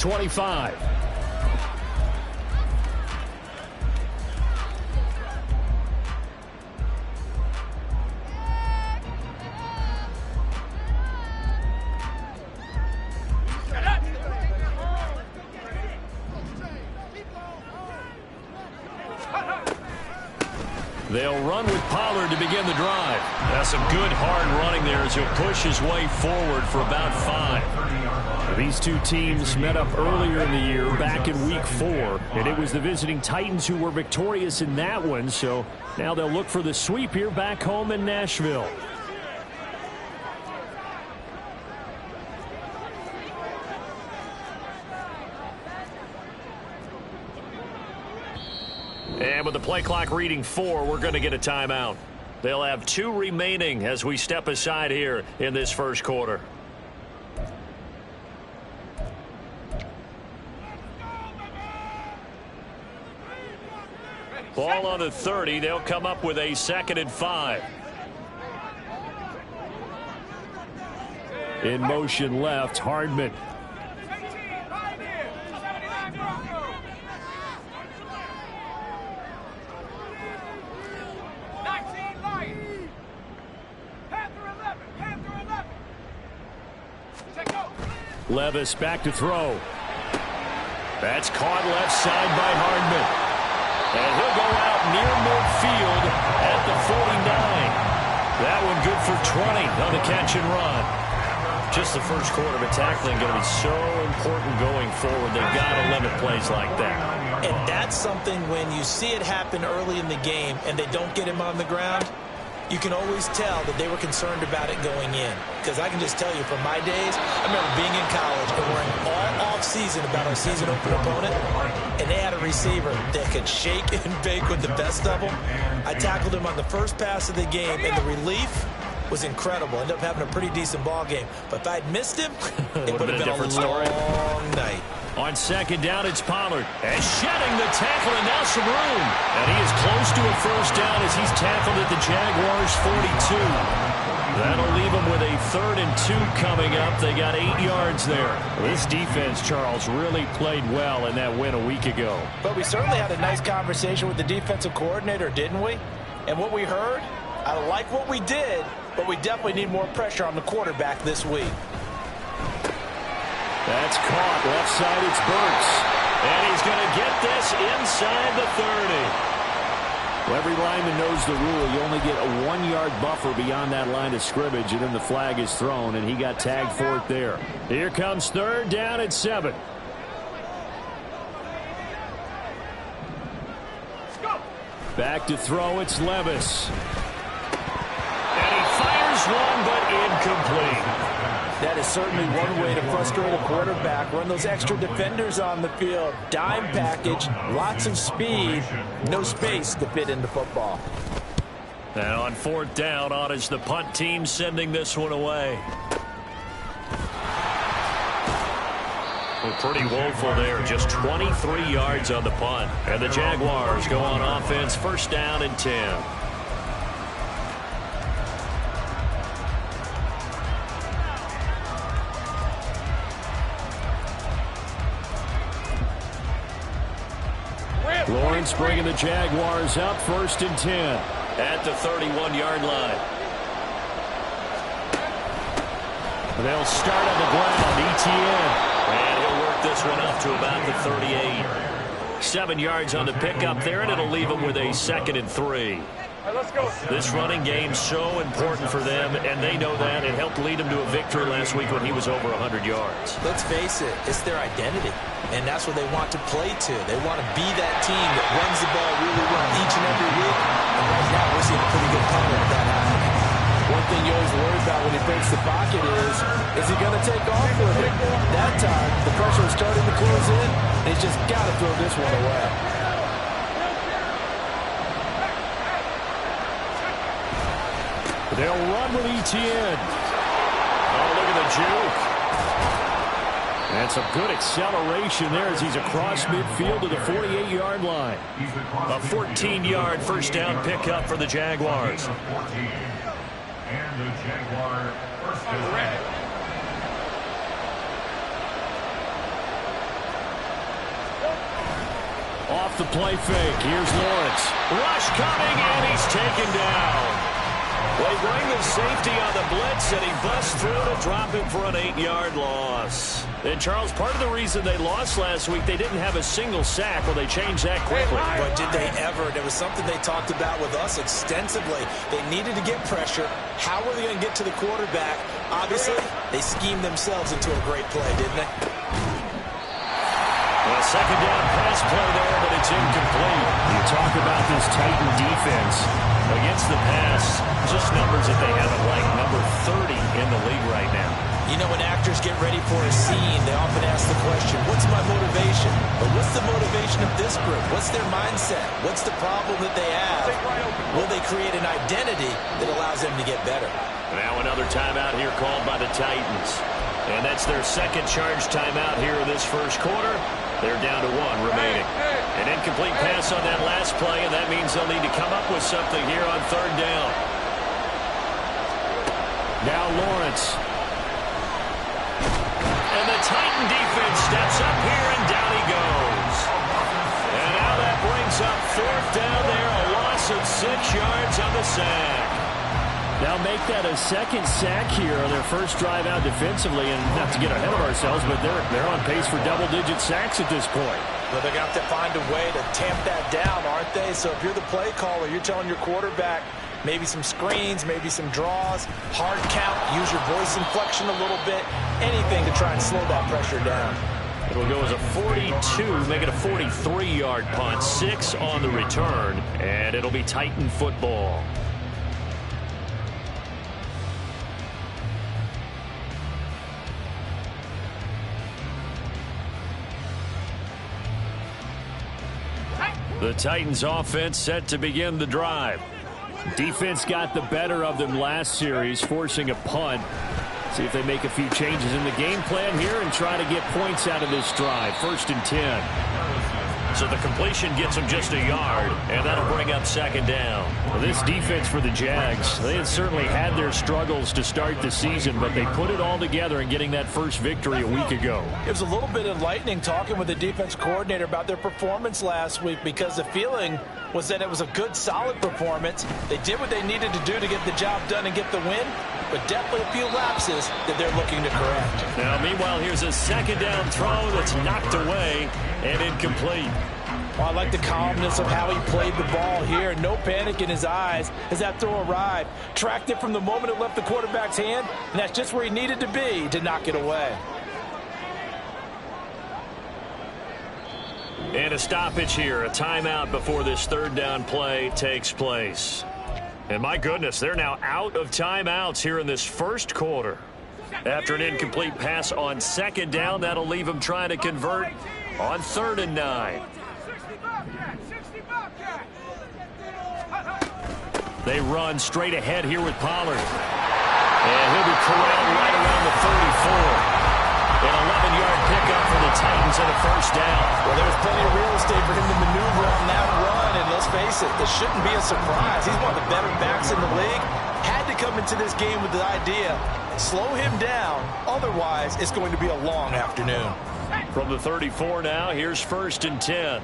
25. They'll run with Pollard to begin the drive. That's a good hard running there as he'll push his way forward for about 5. These two teams met up earlier in the year back in week 4, and it was the visiting Titans who were victorious in that one, so now they'll look for the sweep here back home in Nashville. And with the play clock reading 4, we're going to get a timeout. They'll have 2 remaining as we step aside here in this first quarter. Ball on the 30. They'll come up with a 2nd and 5. In motion left, Hardman. Levis back to throw. That's caught left side by Hardman. And he'll go out near midfield at the 49. That one good for 20 on the catch and run. Just the first quarter, but tackling going to be so important going forward. They've got to limit plays like that. And that's something when you see it happen early in the game and they don't get him on the ground, you can always tell that they were concerned about it going in. Because I can just tell you from my days, I remember being in college and worrying all off-season about our season opener opponent, and they had a receiver that could shake and bake with the best of them. I tackled him on the first pass of the game, and the relief was incredible. Ended up having a pretty decent ball game. But if I'd missed him, it would have been a different story. Long night. On 2nd down, it's Pollard. And shedding the tackle, and now some room. And he is close to a first down as he's tackled at the Jaguars' 42. That'll leave them with a 3rd and 2 coming up. They got 8 yards there. This defense, Charles, really played well in that win a week ago. But we certainly had a nice conversation with the defensive coordinator, didn't we? And what we heard, I like what we did, but we definitely need more pressure on the quarterback this week. That's caught. Left side, it's Burks. And he's going to get this inside the 30. Well, every lineman knows the rule. You only get a 1-yard buffer beyond that line of scrimmage, and then the flag is thrown, and he got tagged for it there. Here comes 3rd down at 7. Back to throw, it's Levis. And he fires one, but incomplete. That is certainly one way to frustrate a quarterback. Run those extra defenders on the field. Dime package, lots of speed, no space to fit into football. And on 4th down, on is the punt team sending this one away. Well, pretty woeful there. Just 23 yards on the punt. And the Jaguars go on offense, 1st down and 10. Lawrence bringing the Jaguars up, 1st and 10 at the 31-yard line. They'll start on the ground. Etienne, and he'll work this one up to about the 38. 7 yards on the pickup there, and it'll leave them with a 2nd and 3. This running game so important for them, and they know that. It helped lead them to a victory last week when he was over 100 yards. Let's face it, it's their identity, and that's what they want to play to. They want to be that team that runs the ball really well each and every week, and right now we're seeing a pretty good cover of that happening. One thing you always worry about when he breaks the pocket is he going to take off with it? That time, the pressure is starting to close in, and he's just got to throw this one away. They'll run with Etienne. Oh, look at the juke. And some good acceleration there as he's across midfield to the 48-yard line. A 14-yard first down pickup for the Jaguars. And the Jaguar first down. Off the play fake. Here's Lawrence. Rush coming, and he's taken down. They bring the safety on the blitz, and he busts through to drop him for an 8-yard loss. And, Charles, part of the reason they lost last week, they didn't have a single sack. Well, they changed that quickly. But did they ever? And it was something they talked about with us extensively. They needed to get pressure. How were they going to get to the quarterback? Obviously, they schemed themselves into a great play, didn't they? A second down pass play there, but it's incomplete. You talk about this Titan defense against the pass, just numbers that they haven't liked. Number 30 in the league right now. You know, when actors get ready for a scene, they often ask the question, what's my motivation? Or what's the motivation of this group? What's their mindset? What's the problem that they have? Will they create an identity that allows them to get better? Now another timeout here called by the Titans. And that's their second charge timeout here in this first quarter. They're down to 1 remaining. An incomplete pass on that last play, and that means they'll need to come up with something here on third down. Now Lawrence. And the Titan defense steps up here, and down he goes. And now that brings up fourth down there, a loss of 6 yards on the sack. Now make that a second sack here on their first drive out defensively, and not to get ahead of ourselves, but they're on pace for double-digit sacks at this point. Well, they're going to have to find a way to tamp that down, aren't they? So if you're the play caller, you're telling your quarterback maybe some screens, maybe some draws, hard count, use your voice inflection a little bit, anything to try and slow that pressure down. It'll go as a 42, make it a 43-yard punt, 6 on the return, and it'll be Titan football. The Titans offense set to begin the drive. Defense got the better of them last series, forcing a punt. See if they make a few changes in the game plan here and try to get points out of this drive. 1st and 10. So the completion gets them just a yard, and that'll bring up second down. Well, this defense for the Jags, they had certainly had their struggles to start the season, but they put it all together in getting that first victory a week ago. It was a little bit enlightening talking with the defense coordinator about their performance last week, because the feeling was that it was a good, solid performance. They did what they needed to do to get the job done and get the win, but definitely a few lapses that they're looking to correct. Now, meanwhile, here's a second down throw that's knocked away and incomplete. Well, I like the calmness of how he played the ball here. No panic in his eyes as that throw arrived. Tracked it from the moment it left the quarterback's hand, and that's just where he needed to be to knock it away. And a stoppage here, a timeout before this third down play takes place. And my goodness, they're now out of timeouts here in this first quarter. After an incomplete pass on second down, that'll leave them trying to convert on 3rd and 9. They run straight ahead here with Pollard. And he'll be corralled right around the 34. An 11-yard pickup for the Titans and a first down. Well, there's plenty of real estate for him to maneuver on that run, and let's face it, this shouldn't be a surprise. He's one of the better backs in the league. Had to come into this game with the idea, slow him down, otherwise it's going to be a long afternoon. From the 34 now, here's 1st and 10.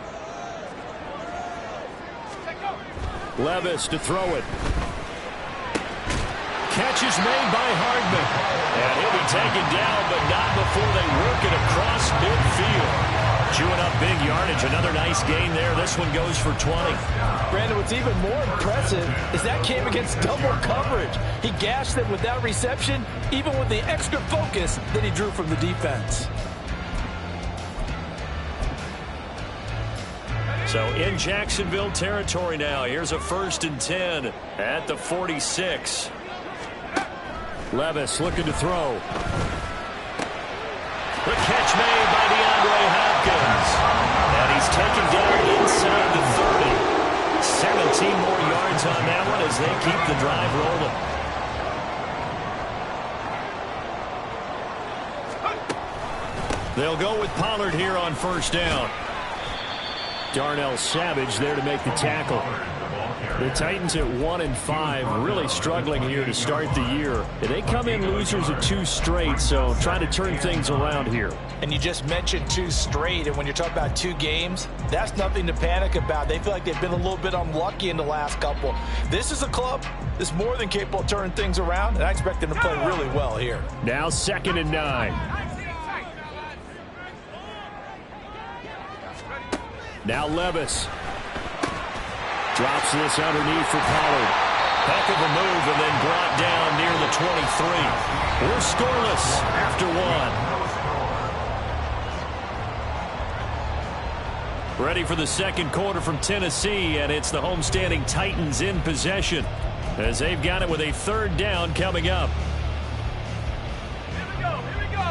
Levis to throw it. Catch is made by Hardman. And he'll be taken down, but not before they work it across midfield. Chewing up big yardage. Another nice gain there. This one goes for 20. Brandon, what's even more impressive is that came against double coverage. He gashed them with that reception, even with the extra focus that he drew from the defense. So in Jacksonville territory now. Here's a 1st and 10 at the 46. Levis looking to throw. The catch made by DeAndre Hopkins. And he's taken down inside the 30. 17 more yards on that one as they keep the drive rolling. They'll go with Pollard here on 1st down. Darnell Savage there to make the tackle. The Titans at 1-5, really struggling here to start the year. They come in losers of 2 straight, so trying to turn things around here. And you just mentioned 2 straight, and when you're talking about 2 games, that's nothing to panic about. They feel like they've been a little bit unlucky in the last couple. This is a club that's more than capable of turning things around, and I expect them to play really well here. Now 2nd and 9. Now Levis. Drops this underneath for Pollard. Heck of a move and then brought down near the 23. We're scoreless after 1. Ready for the second quarter from Tennessee, and it's the homestanding Titans in possession as they've got it with a 3rd down coming up.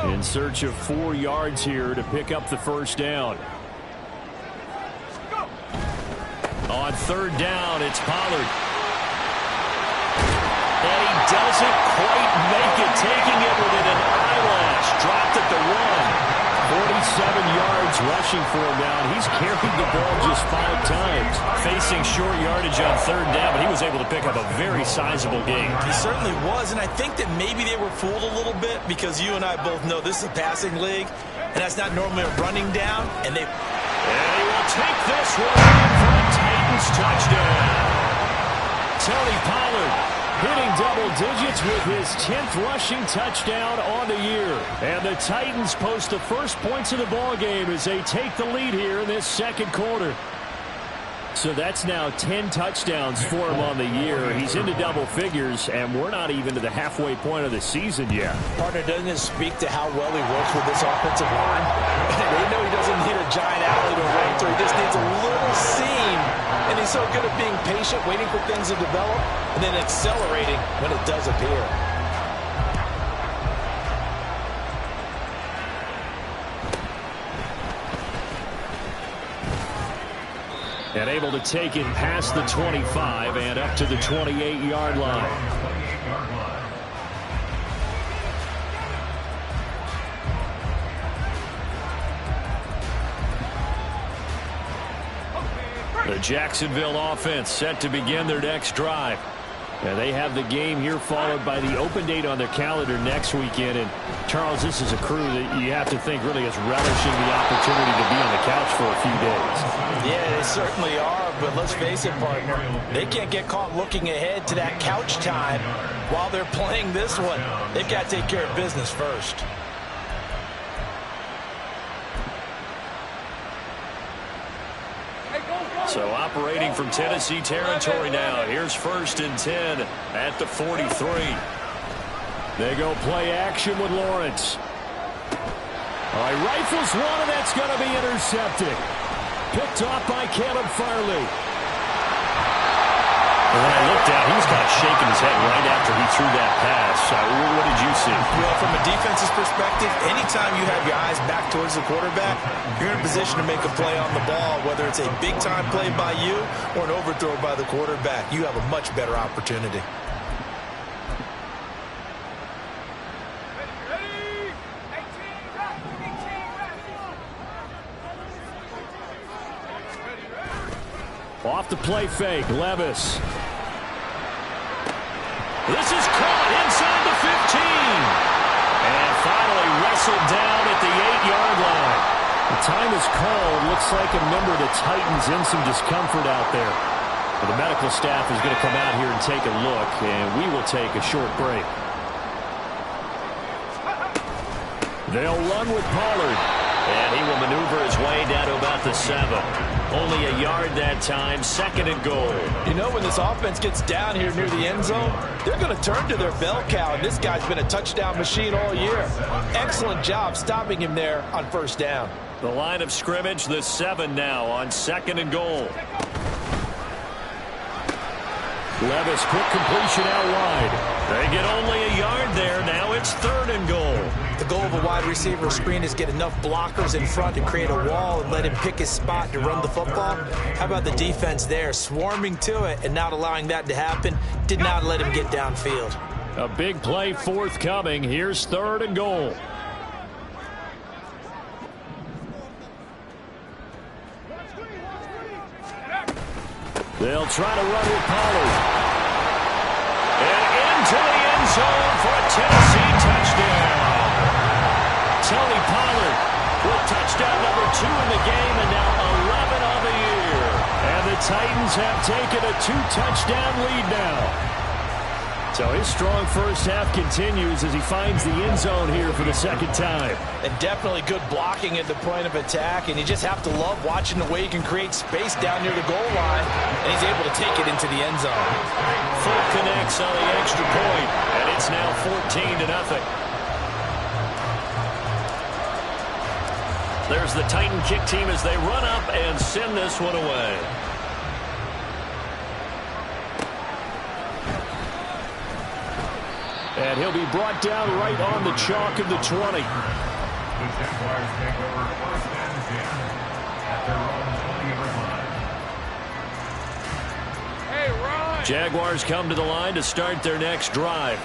In search of 4 yards here to pick up the 1st down. On 3rd down, it's Pollard. And he doesn't quite make it, taking it within an eyelash. Dropped at the 1. 47 yards rushing for him now. He's carried the ball just 5 times. Facing short yardage on 3rd down, but he was able to pick up a very sizable gain. He certainly was, and I think that maybe they were fooled a little bit because you and I both know this is a passing league, and that's not normally a running down, and he will take this one for a Titans touchdown. Tony Pollard hitting double digits with his 10th rushing touchdown on the year. And the Titans post the first points of the ball game as they take the lead here in this 2nd quarter. So that's now 10 touchdowns for him on the year. He's into double figures, and we're not even to the halfway point of the season yet. Partner, doesn't it speak to how well he works with this offensive line? They know he doesn't need a giant alley to run through. He just needs a little seam. And he's so good at being patient, waiting for things to develop, and then accelerating when it does appear. And able to take it past the 25 and up to the 28-yard line. The Jacksonville offense set to begin their next drive. And they have the game here followed by the open date on their calendar next weekend. And, Charles, this is a crew that you have to think really is relishing the opportunity to be on the couch for a few days. Yeah, they certainly are, but let's face it, partner, they can't get caught looking ahead to that couch time while they're playing this one. They've got to take care of business first. So operating from Tennessee territory now. Here's 1st and 10 at the 43. They go play action with Lawrence. All right, rifles one, and that's going to be intercepted. Picked off by Caleb Farley. And when I looked out, he was kind of shaking his head right after he threw that pass. What did you see? Well, from a defense's perspective, anytime you have your eyes back towards the quarterback, you're in a position to make a play on the ball, whether it's a big-time play by you or an overthrow by the quarterback. You have a much better opportunity. Off the play fake, Levis. This is caught inside the 15. And finally wrestled down at the 8-yard line. The time is called. Looks like a member of the Titans in some discomfort out there. But the medical staff is going to come out here and take a look, and we will take a short break. They'll run with Pollard. And he will maneuver his way down to about the 7. Only a yard that time, 2nd and goal. You know, when this offense gets down here near the end zone, they're going to turn to their bell cow, and this guy's been a touchdown machine all year. Excellent job stopping him there on 1st down. The line of scrimmage, the 7 now on 2nd and goal. Levis, quick completion out wide. They get only a yard there. Now it's 3rd and goal. The goal of a wide receiver screen is get enough blockers in front to create a wall and let him pick his spot to run the football. How about the defense there, swarming to it and not allowing that to happen? Did not let him get downfield. A big play forthcoming. Here's 3rd and goal. They'll try to run with Pollard. And into the end zone for a Tennessee touchdown. Tony Pollard with touchdown number 2 in the game, and now 11 on the year. And the Titans have taken a 2-touchdown lead now. So his strong first half continues as he finds the end zone here for the second time. And definitely good blocking at the point of attack, and you just have to love watching the way he can create space down near the goal line, and he's able to take it into the end zone. Full connects on the extra point, and it's now 14-0. There's the Titan kick team as they run up and send this one away. And he'll be brought down right on the chalk of the 20. The Jaguars take over 1st and 10 at their own 20-yard line. Hey, Ron! Jaguars come to the line to start their next drive.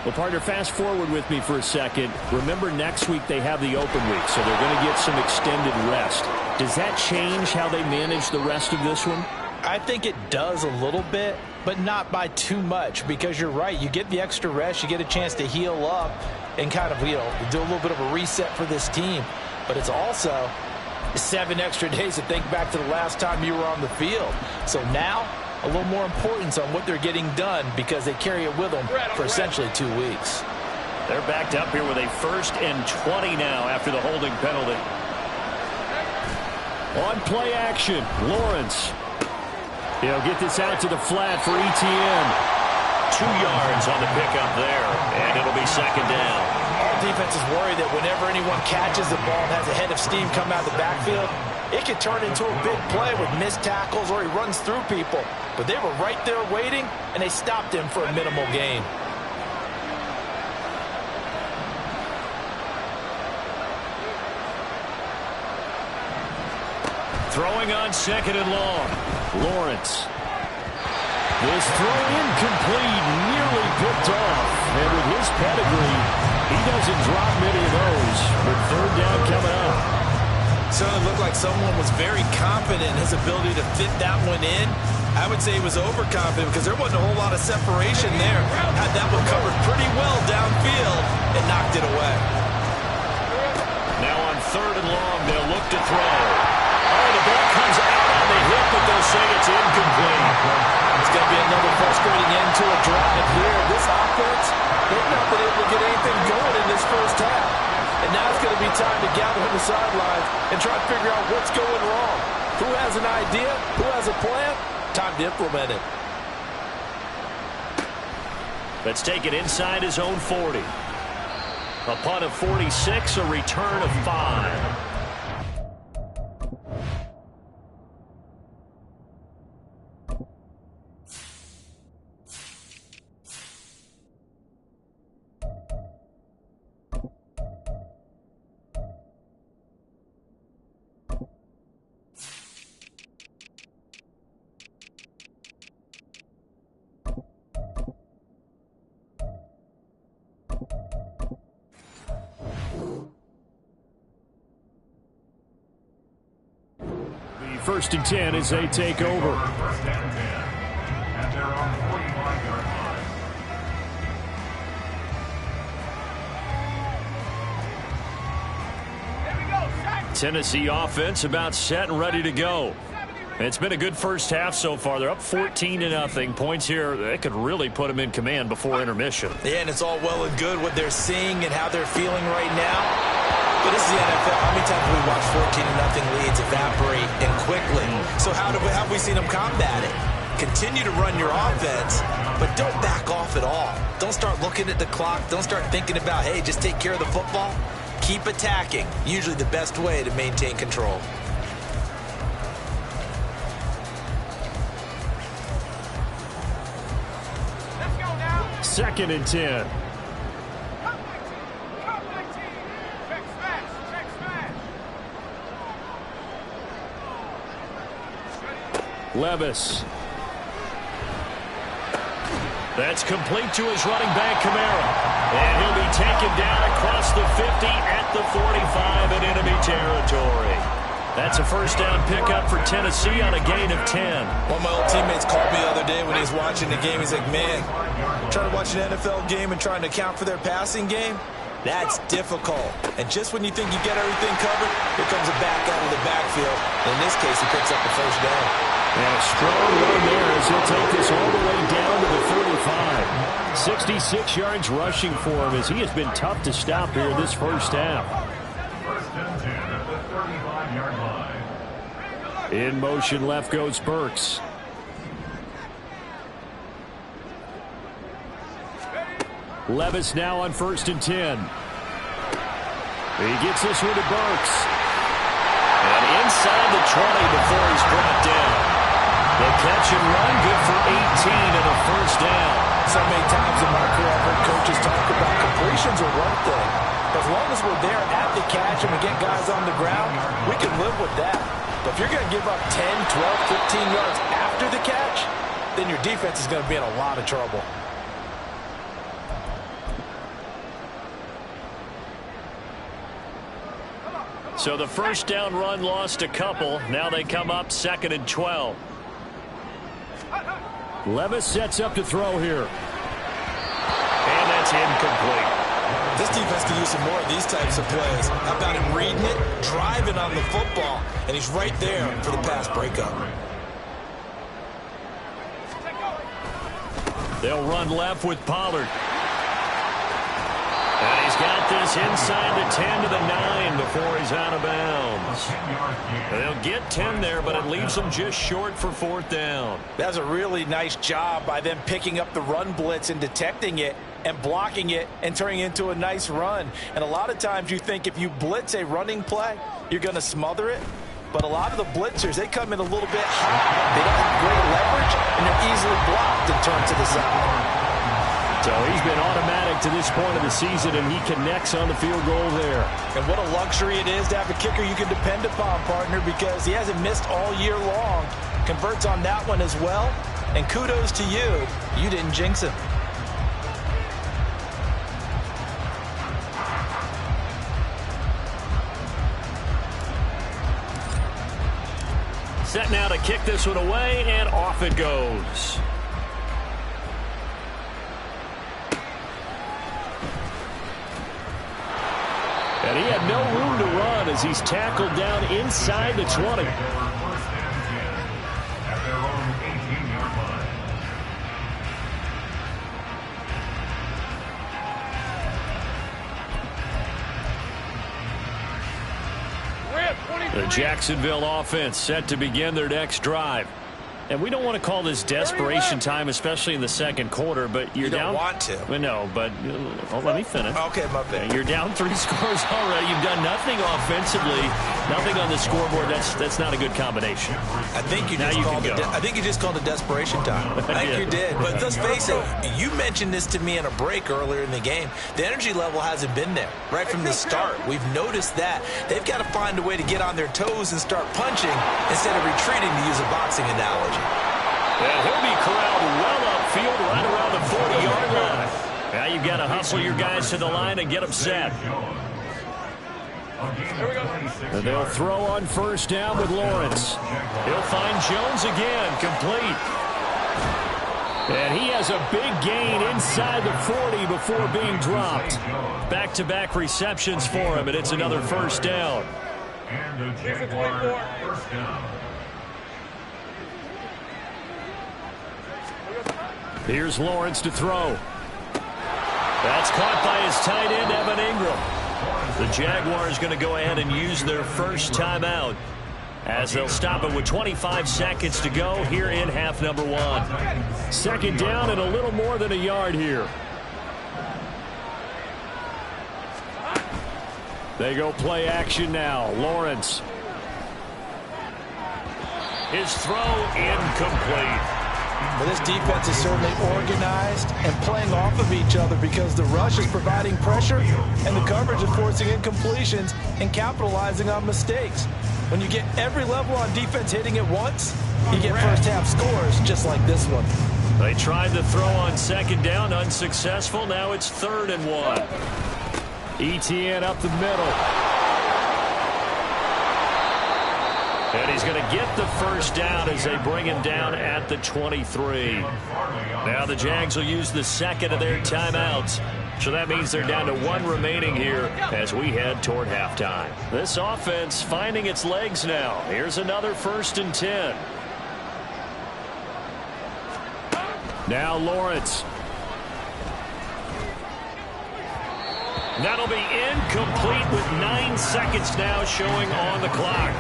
Well, partner, fast forward with me for a second. Remember, next week they have the open week, so they're going to get some extended rest. Does that change how they manage the rest of this one? I think it does a little bit, but not by too much, because you're right. You get the extra rest, you get a chance to heal up and kind of, do a little bit of a reset for this team. But it's also 7 extra days to think back to the last time you were on the field. So now, a little more importance on what they're getting done because they carry it with them for essentially 2 weeks. They're backed up here with a 1st and 20 now after the holding penalty. On play action, Lawrence. He'll get this out to the flat for Etienne. 2 yards on the pickup there, and it'll be 2nd down. Our defense is worried that whenever anyone catches the ball and has a head of steam come out of the backfield, it can turn into a big play with missed tackles or he runs through people. But they were right there waiting, and they stopped him for a minimal gain. Throwing on 2nd and long. Lawrence. This throw incomplete, nearly picked off. And with his pedigree, he doesn't drop many of those. But 3rd down coming up. So it looked like someone was very confident in his ability to fit that one in. I would say he was overconfident because there wasn't a whole lot of separation there. Had that one covered pretty well downfield and knocked it away. Now on 3rd and long, they'll look to throw. Oh, the ball comes out on the hip, but they'll say it's incomplete. It's going to be another frustrating end to a drive here. This offense, they've not been able to get anything going in this first half. And now it's going to be time to gather on the sidelines and try to figure out what's going wrong. Who has an idea? Who has a plan? Time to implement it. Let's take it inside his own 40. A punt of 46, a return of 5. First and 10 as they take over. 1st and 10 at their own 45-yard line. Tennessee offense about set and ready to go. It's been a good first half so far. They're up 14-0. Points here, that could really put them in command before intermission. Yeah, and it's all well and good what they're seeing and how they're feeling right now. But this is the NFL. How many times have we watched 14-0 leads evaporate and quickly? So how have we seen them combat it? Continue to run your offense, but don't back off at all. Don't start looking at the clock. Don't start thinking about, hey, just take care of the football. Keep attacking. Usually the best way to maintain control. Let's go now. 2nd and 10. Levis. That's complete to his running back, Kamara. And he'll be taken down across the 50 at the 45 in enemy territory. That's a first down pickup for Tennessee on a gain of 10. One of my old teammates called me the other day when he was watching the game. He's like, man, trying to watch an NFL game and trying to account for their passing game, that's difficult. And just when you think you get everything covered, here comes a back out of the backfield. In this case, he picks up the first down. And a strong run there as he'll take this all the way down to the 35. 66 yards rushing for him as he has been tough to stop here in this first half. First and 10 at the 35-yard line. In motion left goes Burks. Levis now on 1st and 10. He gets this one to Burks. And inside the 20 before he's brought down. The catch and run good for 18 and a first down. So many times in my career I've heard coaches talk about completions are one thing. But as long as we're there at the catch and we get guys on the ground, we can live with that. But if you're going to give up 10, 12, 15 yards after the catch, then your defense is going to be in a lot of trouble. So the first down run lost a couple. Now they come up 2nd and 12. Levis sets up to throw here. And that's incomplete. This defense can use some more of these types of plays. How about him reading it, driving on the football, and he's right there for the pass breakup. They'll run left with Pollard. And he's got this inside the 10 to the 9 before he's out of bounds. They'll get 10 there, but it leaves them just short for 4th down. That's a really nice job by them picking up the run blitz and detecting it and blocking it and turning it into a nice run. And a lot of times you think if you blitz a running play, you're going to smother it. But a lot of the blitzers, they come in a little bit high. They don't have great leverage, and they're easily blocked and turned to the side. So he's been automatic to this point of the season, and he connects on the field goal there. And what a luxury it is to have a kicker you can depend upon, partner, because he hasn't missed all year long. Converts on that one as well. And kudos to you. You didn't jinx him. Set now to kick this one away, and off it goes. And he had no room to run as he's tackled down inside the 20. The Jacksonville offense set to begin their next drive. And we don't want to call this desperation time, especially in the second quarter, but you're down. You don't want to. Well, no, but let me finish. Okay, my bad. You're down 3 scores already. You've done nothing offensively, nothing on the scoreboard. That's not a good combination. I think you just called it desperation time. I think you did. But let's face it, you mentioned this to me in a break earlier in the game. The energy level hasn't been there right from the start. We've noticed that. They've got to find a way to get on their toes and start punching instead of retreating, to use a boxing analogy. And he'll be corralled well upfield right around the 40-yard line. Now you've got to hustle your guys to the line and get them set. And they'll throw on first down with Lawrence. He'll find Jones again, complete. And he has a big gain inside the 40 before being dropped. Back-to-back receptions for him, and it's another first down. And a Jaguar first down. Here's Lawrence to throw. That's caught by his tight end, Evan Ingram. The Jaguars going to go ahead and use their first timeout as they'll stop it with 25 seconds to go here in half number 1. Second down and a little more than a yard here. They go play action now. Lawrence. His throw incomplete. Well, this defense is certainly organized and playing off of each other because the rush is providing pressure and the coverage is forcing incompletions and capitalizing on mistakes. When you get every level on defense hitting at once, you get first half scores just like this one. They tried to throw on second down, unsuccessful. Now it's 3rd and 1. ETN up the middle. And he's going to get the first down as they bring him down at the 23. Now the Jags will use the second of their timeouts. So that means they're down to one remaining here as we head toward halftime. This offense finding its legs now. Here's another 1st and 10. Now Lawrence. That'll be incomplete with 9 seconds now showing on the clock.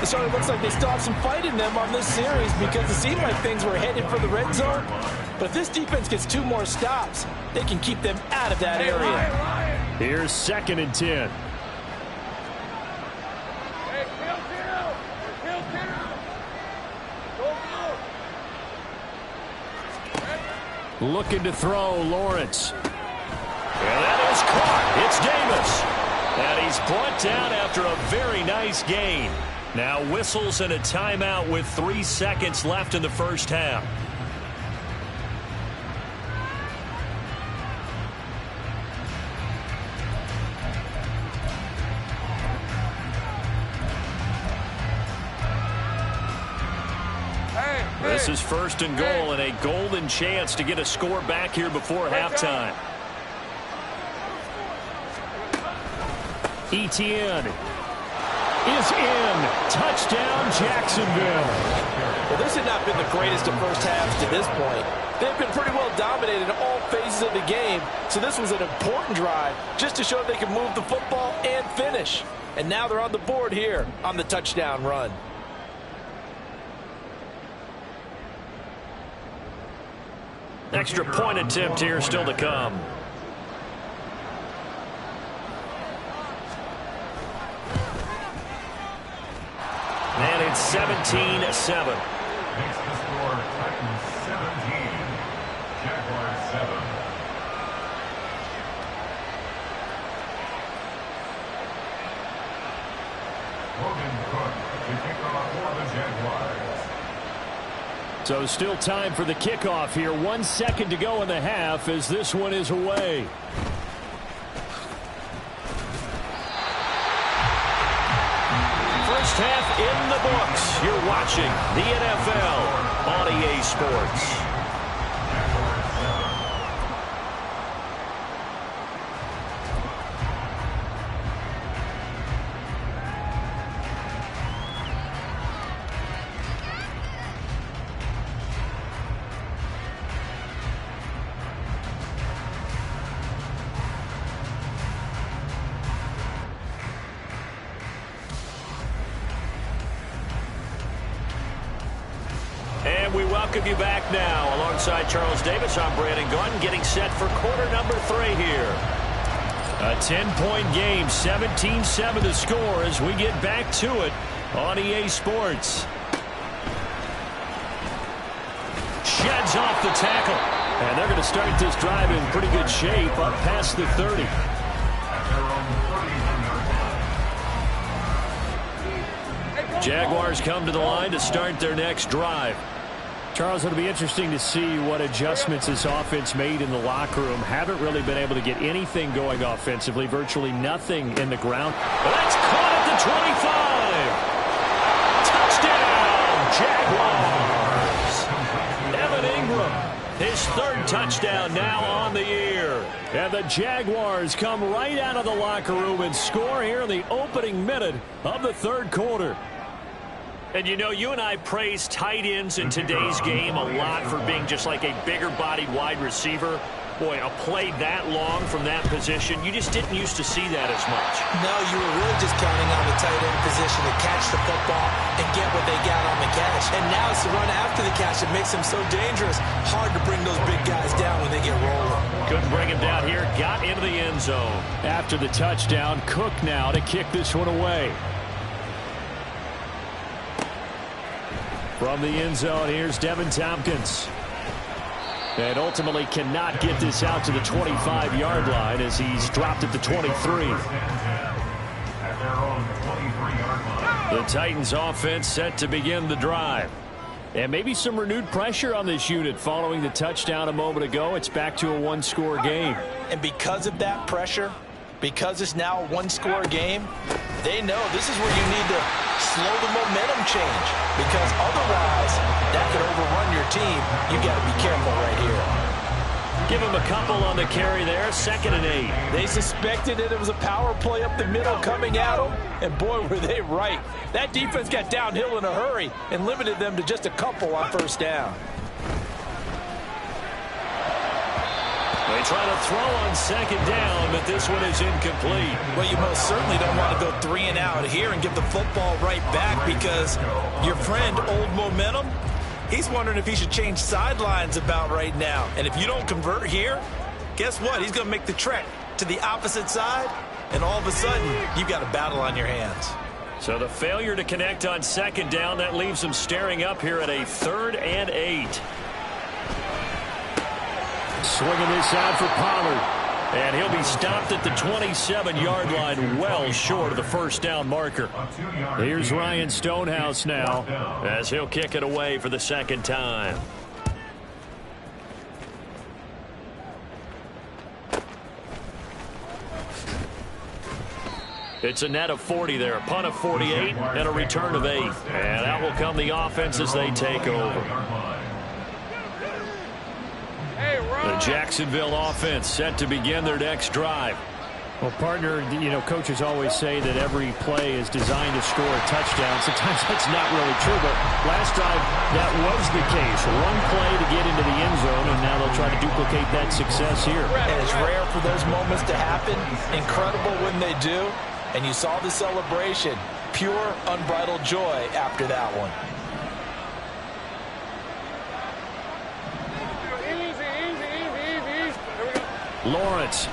It sort of looks like they still have some fight in them on this series because it seemed like things were headed for the red zone. But if this defense gets 2 more stops, they can keep them out of that area. Here's 2nd and 10. Looking to throw, Lawrence. And that is caught. It's Davis. And he's brought down after a very nice gain. Now whistles and a timeout with 3 seconds left in the first half. This is 1st and goal and a golden chance to get a score back here before halftime. Etienne is in. Touchdown, Jacksonville. Well, this had not been the greatest of first halves to this point. They've been pretty well dominated in all phases of the game, so this was an important drive just to show they can move the football and finish. And now they're on the board here on the touchdown run. Extra point attempt here still to come. And it's 17-7. Makes the score Titans 17, Jaguars 7. Logan Cook to kick off for the Jaguars. So still time for the kickoff here. 1 second to go in the half as this one is away. First half in the books. You're watching the NFL on EA Sports. We welcome you back now. Alongside Charles Davis, I'm Brandon Gaudin, getting set for quarter number 3 here. A 10-point game, 17-7 the score as we get back to it on EA Sports. Sheds off the tackle. And they're going to start this drive in pretty good shape up past the 30. Jaguars come to the line to start their next drive. Charles, it'll be interesting to see what adjustments this offense made in the locker room. Haven't really been able to get anything going offensively. Virtually nothing in the ground. But that's caught at the 25. Touchdown, Jaguars. Evan Ingram, his 3rd touchdown now on the year. And the Jaguars come right out of the locker room and score here in the opening minute of the 3rd quarter. And you know, you and I praise tight ends in today's game a lot for being just like a bigger-bodied wide receiver. Boy, a play that long from that position, you just didn't used to see that as much. No, you were really just counting on the tight end position to catch the football and get what they got on the catch. And now it's the run after the catch that makes them so dangerous. Hard to bring those big guys down when they get rolling. Couldn't bring him down here. Got into the end zone. After the touchdown, Cook now to kick this one away. From the end zone, here's Devin Tompkins. And ultimately cannot get this out to the 25-yard line as he's dropped at the 23. The Titans offense set to begin the drive. And maybe some renewed pressure on this unit following the touchdown a moment ago. It's back to a 1-score game. And because of that pressure, because it's now a 1-score game, they know this is where you need to slow the momentum change, because otherwise that could overrun your team. You got to be careful right here. Give him a couple on the carry there, 2nd and 8. They suspected that it was a power play up the middle coming at them, and boy, were they right. That defense got downhill in a hurry and limited them to just a couple on 1st down. They try to throw on 2nd down, but this one is incomplete. Well, you most certainly don't want to go 3 and out here and give the football right back, because your friend, Old Momentum, he's wondering if he should change sidelines about right now. And if you don't convert here, guess what? He's going to make the trek to the opposite side, and all of a sudden, you've got a battle on your hands. So the failure to connect on 2nd down, that leaves them staring up here at a 3rd and 8. Swinging this out for Pollard. And he'll be stopped at the 27-yard line, well short of the 1st down marker. Here's Ryan Stonehouse now, as he'll kick it away for the 2nd time. It's a net of 40 there, a punt of 48, and a return of 8. And out will come the offense as they take over. The Jacksonville offense set to begin their next drive. Well, partner, you know, coaches always say that every play is designed to score a touchdown. Sometimes that's not really true, but last drive, that was the case. One play to get into the end zone, and now they'll try to duplicate that success here. And it's rare for those moments to happen. Incredible when they do. And you saw the celebration. Pure, unbridled joy after that one. Lawrence.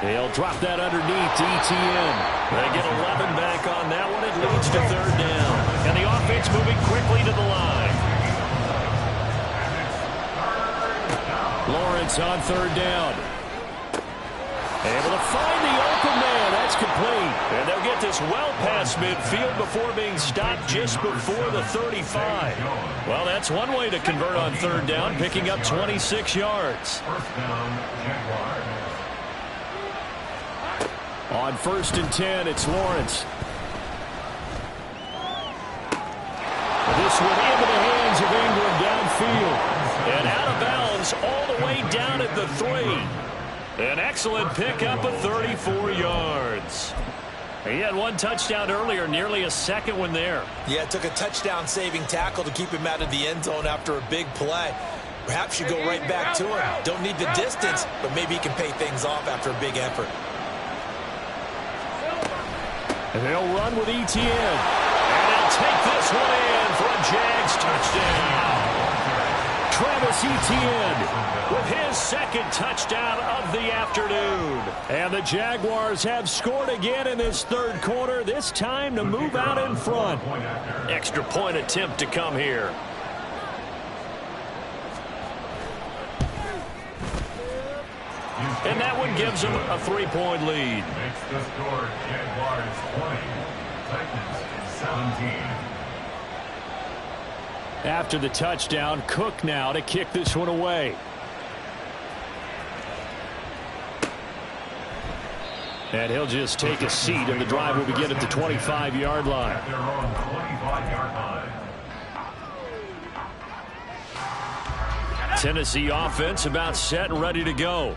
He'll drop that underneath to ETN. They get 11 back on that one. It leads to 3rd down. And the offense moving quickly to the line. Lawrence on 3rd down. Able to find the open man. That's complete. And they'll get this well past midfield before being stopped just before the 35. Well, that's one way to convert on 3rd down, picking up 26 yards. On 1st and 10, it's Lawrence. This one into the hands of Ingram downfield. And out of bounds all the way down at the 3. An excellent pickup of 34 yards. He had one touchdown earlier, nearly a 2nd one there. Yeah, it took a touchdown-saving tackle to keep him out of the end zone after a big play. Perhaps you go right back to him. Don't need the distance, but maybe he can pay things off after a big effort. And they'll run with ETN. And they'll take this one in for a Jags touchdown. Travis Etienne with his 2nd touchdown of the afternoon. And the Jaguars have scored again in this 3rd quarter, this time to move out in front. Extra point attempt to come here. And that one gives them a 3-point lead. Makes the score Jaguars 20, Titans 17. After the touchdown, Cook now to kick this one away. And he'll just take a seat, and the drive will begin at the 25-yard line. At their own 25-yard line. Tennessee offense about set and ready to go.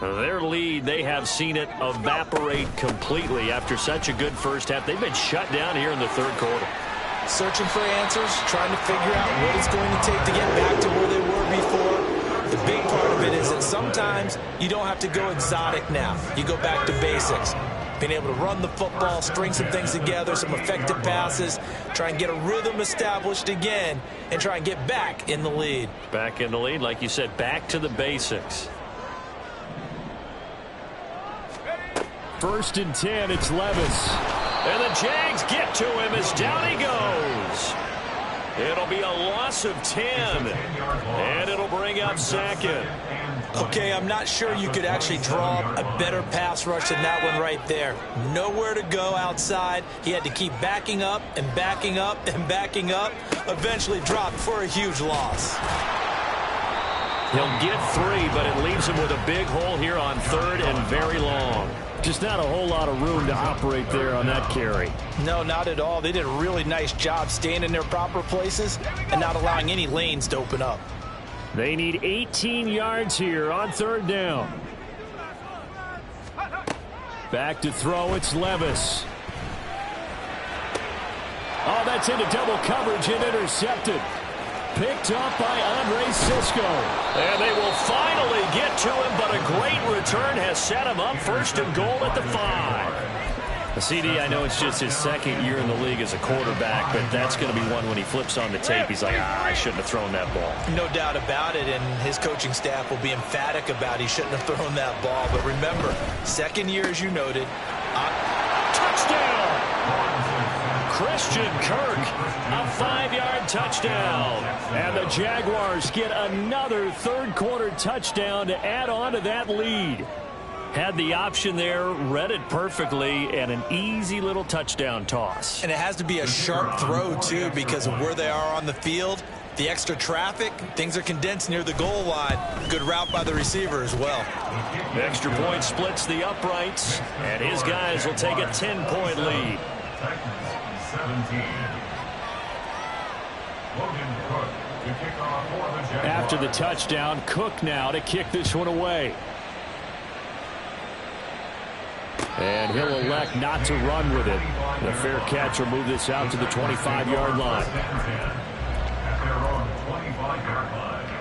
Their lead, they have seen it evaporate completely after such a good first half. They've been shut down here in the 3rd quarter. Searching for answers, trying to figure out what it's going to take to get back to where they were before. The big part of it is that sometimes you don't have to go exotic now. You go back to basics. Being able to run the football, string some things together, some effective passes, try and get a rhythm established again, and try and get back in the lead. Back in the lead, like you said, back to the basics. 1st and 10, it's Levis. And the Jags get to him as down he goes. It'll be a loss of 10. And it'll bring up 2nd. Okay, I'm not sure you could actually draw a better pass rush than that one right there. Nowhere to go outside. He had to keep backing up and backing up and backing up. Eventually dropped for a huge loss. He'll get 3, but it leaves him with a big hole here on 3rd and very long. Just not a whole lot of room to operate there on that carry. No, not at all. They did a really nice job staying in their proper places and not allowing any lanes to open up. They need 18 yards here on 3rd down. Back to throw, it's Levis. Oh, that's into double coverage and intercepted. Picked up by Andre Cisco. And they will finally get to him, but a great return has set him up 1st and goal at the 5. CD, I know it's just his 2nd year in the league as a quarterback, but that's going to be one when he flips on the tape. He's like, I shouldn't have thrown that ball. No doubt about it, and his coaching staff will be emphatic about he shouldn't have thrown that ball. But remember, 2nd year, as you noted. Touchdown! Christian Kirk, a 5-yard touchdown. And the Jaguars get another 3rd quarter touchdown to add on to that lead. Had the option there, read it perfectly, and an easy little touchdown toss. And it has to be a sharp throw, too, because of where they are on the field. The extra traffic, things are condensed near the goal line. Good route by the receiver as well. The extra point splits the uprights, and his guys will take a 10-point lead. 17. Logan Cook to kick off for the Jaguars. After the touchdown, Cook now to kick this one away. And he'll elect not to run with it. The fair catch will move this out to the 25-yard line. At their own 25-yard line.